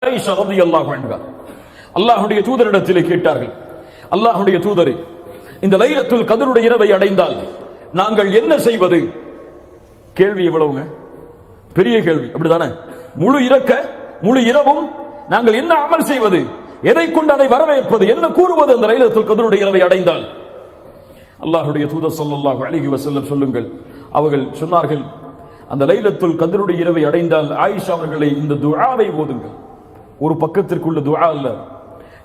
ஆயிஷா ரலியல்லாஹு அன்ஹா அல்லாஹ்வுடைய தூதரிடத்திலே கேட்டார்கள், அல்லாஹ்வுடைய தூதரே, இந்த லைலத்துல் கத்ருடைய இரவை அடைந்தால் நாங்கள் என்ன செய்வது? கேள்வி எவ்வளவுங்க, பெரிய கேள்வி, அப்படிதானே? முழு இரவும் நாங்கள் என்ன அமல் செய்வது? எதை கொண்டு அதை வரவேற்பது? என்ன கூறுவது அந்த லைலத்துல் கத்ருடைய இரவை அடைந்தால்? அல்லாஹ்வுடைய தூதர் ஸல்லல்லாஹு அலைஹி வஸல்லம் சொல்லுங்கள், அவர்கள் சொன்னார்கள், அந்த லைலத்துல் கத்ருடைய இரவை அடைந்தால் ஆயிஷா அவர்களை இந்த துஆவை ஓதுங்கள். ஒரு பக்கத்திற்குள்ள துஆ அல்ல,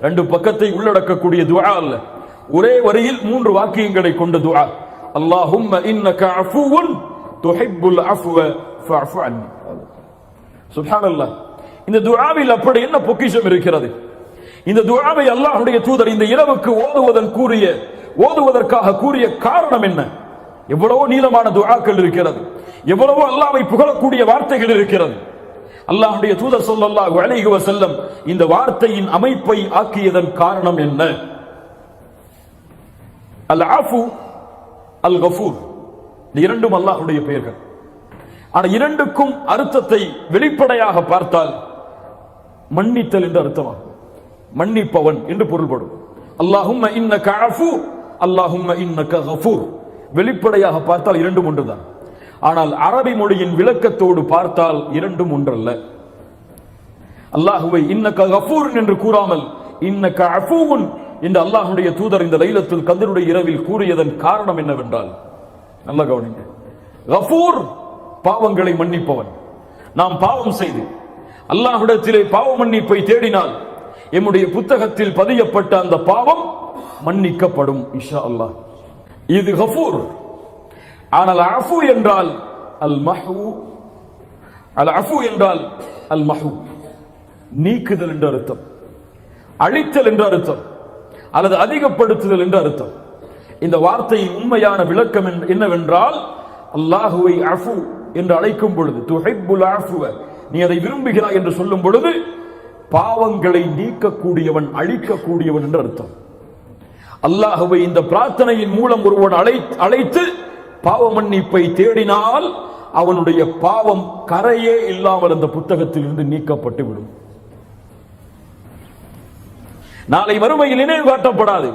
ரெண்டு பக்கத்தை உள்ளடக்கக்கூடிய துஆ அல்ல, ஒரே வரியில் 3 வாக்கியங்களை கொண்ட துஆ. அல்லாஹும்ம இன்னக அஃபுவுன் துஹிப்புல் அஃப்வ ஃபஅஃபு அன்னி. சுப்ஹானல்லாஹ். இந்த துஆவில் அப்படி என்ன பொக்கிஷம் இருக்கிறது? இந்த துஆவை அல்லாஹ்வுடைய தூதர் இந்த இரவுக்கு ஓதுவதற்காக கூறிய காரணம் என்ன? எவ்வளவோ நீளமான துஆக்கள் இருக்கிறது, எவ்வளவோ அல்லாஹ்வை புகழக்கூடிய வார்த்தைகள் இருக்கிறது. அல்லாஹ்வுடைய தூதர் ஸல்லல்லாஹு அலைஹி வஸல்லம் இந்த வார்த்தையின் அமைப்பை ஆக்கியதன் காரணம் என்ன? அல் ஆஃபு அல் கஃபூர், இந்த இரண்டும் அல்லாஹ்வுடைய பெயர்கள். ஆனா இரண்டுக்கும் அர்த்தத்தை வெளிப்படையாக பார்த்தால் மன்னித்தல் என்று அர்த்தமாகும், மன்னிப்பவன் என்று பொருள்படும். அல்லாஹும்ம இன்னக அஃபு, அல்லாஹும்ம இன்னக கஃபூர். வெளிப்படையாக பார்த்தால் இரண்டும் ஒன்றுதான். ஆனால் அரபி மொழியின் விளக்கத்தோடு பார்த்தால் இரண்டும் ஒன்றல்ல. அல்லாஹுவை இன்னக கஃபூர் என்று கூறாமல் இன்னக அஃபூன் என்று அல்லாஹ்வுடைய தூதர் இந்த லைலத்துல் கத்ருடைய இரவில் கூறியதன் காரணம் என்னவென்றால், நல்ல கவனிங்க, கஃபூர் பாவங்களை மன்னிப்பவன். நாம் பாவம் செய்து அல்லாஹ்விடத்திலே பாவ மன்னிப்பை தேடினால் எம்முடைய புத்தகத்தில் பதியப்பட்ட அந்த பாவம் மன்னிக்கப்படும் இன்ஷா அல்லாஹ். இது கஃபூர். ஆனால் அஃபு என்றால் அல் மஹூ, அஃபு என்றால் அல் மஹூ, நீக்குதல் என்ற அர்த்தம், அழித்தல் என்ற அர்த்தம், அல்லது அதிகப்படுத்துதல் என்ற அர்த்தம். இந்த வார்த்தையின் உண்மையான விளக்கம் என்னவென்றால், அல்லாஹுவை அஃபு என்று அழைக்கும் பொழுது, துஹிப்புல் அஃப்வ, நீ அதை விரும்புகிறாய் என்று சொல்லும் பொழுது பாவங்களை நீக்கக்கூடியவன், அழிக்கக்கூடியவன் என்று அர்த்தம். அல்லாஹுவை இந்த பிரார்த்தனையின் மூலம் ஒருவன் அழைத்து பாவ மன்னிப்பை தேடினால் அவனுடைய பாவம் கரையே இல்லாமல் அந்த புத்தகத்தில் இருந்து நீக்கப்பட்டு விடும். நாளை மறுமையில் நினைவு காட்டப்படாது.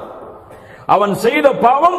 அவன் செய்த பாவம்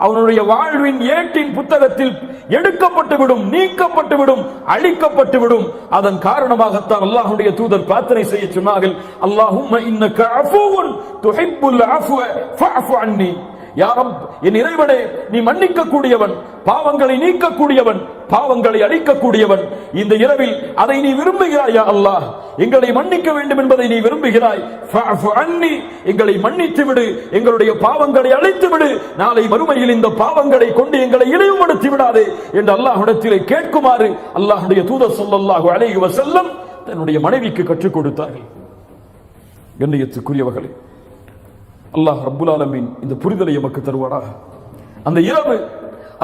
அவனுடைய வாழ்வின் ஏட்டின் புத்தகத்தில் எடுக்கப்பட்டுவிடும், நீக்கப்பட்டுவிடும், அழிக்கப்பட்டுவிடும். அதன் காரணமாகத்தான் அல்லாஹ்வுடைய தூதர் பிரார்த்தனை செய்ய சொன்னார்கள், அல்லாஹும்ம இன்னக அஃபுவுன் துஹிப்புல் அஃப்வ ஃபஅஃபு அன்னி. யா ரப், என் இறைவனே, நீ மன்னிக்க கூடியவன், பாவங்களை நீக்கக்கூடியவன், பாவங்களை அழிக்கக்கூடியவன். இந்த இரவில் அதை நீ விரும்புகிறாய் யா அல்லாஹ், எங்களை மன்னிக்க வேண்டும் என்பதை நீ விரும்புகிறாய். ஃபஅஃபு அன்னி, எங்களை மன்னித்து விடு, எங்களுடைய பாவங்களை அழித்து விடு, நாளை மறுமையில் இந்த பாவங்களை கொண்டு எங்களை இழிவுபடுத்தி விடாதே என்று அல்லாஹ்விடத்திலே கேட்குமாறு அல்லாஹ்வுடைய தூதர் ஸல்லல்லாஹு அலைஹி வஸல்லம் தன்னுடைய மனைவிக்கு கற்றுக் கொடுத்தார்கள். கண்ணியத்துக்குரியவர்களே, அல்லாஹ் ரப்புல் ஆலமீன் இந்த புரிதலை எமக்கு தருவாராக. அந்த இரவு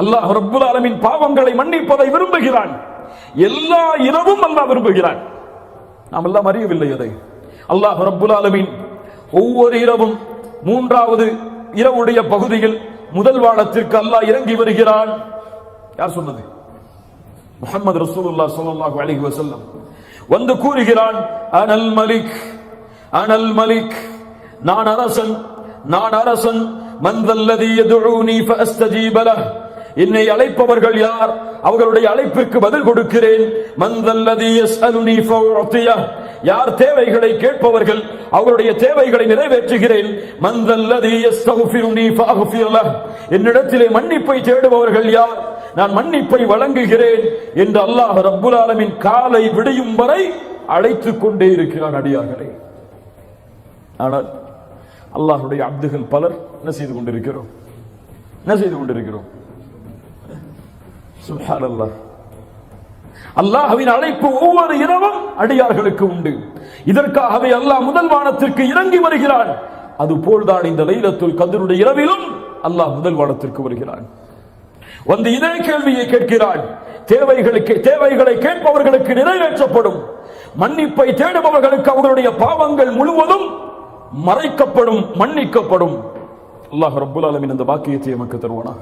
அல்லாஹ் ரப்புல் ஆலமீன் பாவங்களை மன்னிப்பதை விரும்புகிறான். எல்லா இரவும் அல்லாஹ் விரும்புகிறான். நாம் எல்லாம் அறியவில்லை அதை. அல்லாஹ் ரப்புல் ஆலமீன் ஒவ்வொரு இரவும் 3வது இரவுடைய பகுதியில் முதல் வானத்திற்கு அல்லாஹ் இறங்கி வருகிறான். யார் சொன்னது? முஹம்மது ரசூலுல்லாஹ் ஸல்லல்லாஹு அலைஹி வஸல்லம் வந்து கூறுகிறான், அனல் மலிக், அனல் மலிக், நான் அரசன், நான் அரசன். மன் தல்லதி யதுஊனி ஃபஅஸ்தஜீப லஹ், என்னை அழைப்பவர்கள் யார், அவர்களுடைய அழைப்பிற்கு பதில் கொடுக்கிறேன். மன் தல்லதி யஸ்அலுனி ஃபஉதியஹ், யார் தேவைகளை கேட்பவர்கள் அவருடைய தேவைகளை நிறைவேற்றுகிறேன். மன் தல்லதி யஸ்தக்ஃபிருனி ஃபஅக்ஃபிர் லஹ், என்னிடத்திலே மன்னிப்பை தேடுபவர்கள் யார், நான் மன்னிப்பை வழங்குகிறேன் என்று அல்லாஹ் ரப்புல் ஆலமீன் காலை விடியும் வரை அழைத்துக் கொண்டே இருக்கிறான் அடியார்களே. ஆனால் அல்லாஹ்வுடைய அப்துகள் பலர் என்ன செய்து கொண்டிருக்கிறோம்? சுப்ஹானல்லாஹ். அல்லாஹ்வின் அழைப்பு ஒவ்வொரு இரவும் அடியார்களுக்கு உண்டு. இதற்காகவே அல்லாஹ் முதல் வானத்திற்கு இறங்கி வருகிறான். அதுபோல்தான் இந்த லைலத்துல் கத்ருடைய இரவிலும் அல்லாஹ் முதல் வானத்திற்கு வருகிறான். வந்து இதே கேள்வியை கேட்கிறான். தேவைகளை கேட்பவர்களுக்கு நிறைவேற்றப்படும், மன்னிப்பை தேடுபவர்களுக்கு அவர்களுடைய பாவங்கள் முழுவதும் மறைக்கப்படும், மன்னிக்கப்படும். அல்லாஹ் ரப்புல் ஆலமீன் அந்த பாக்கியத்தை நமக்கு தருவானாக.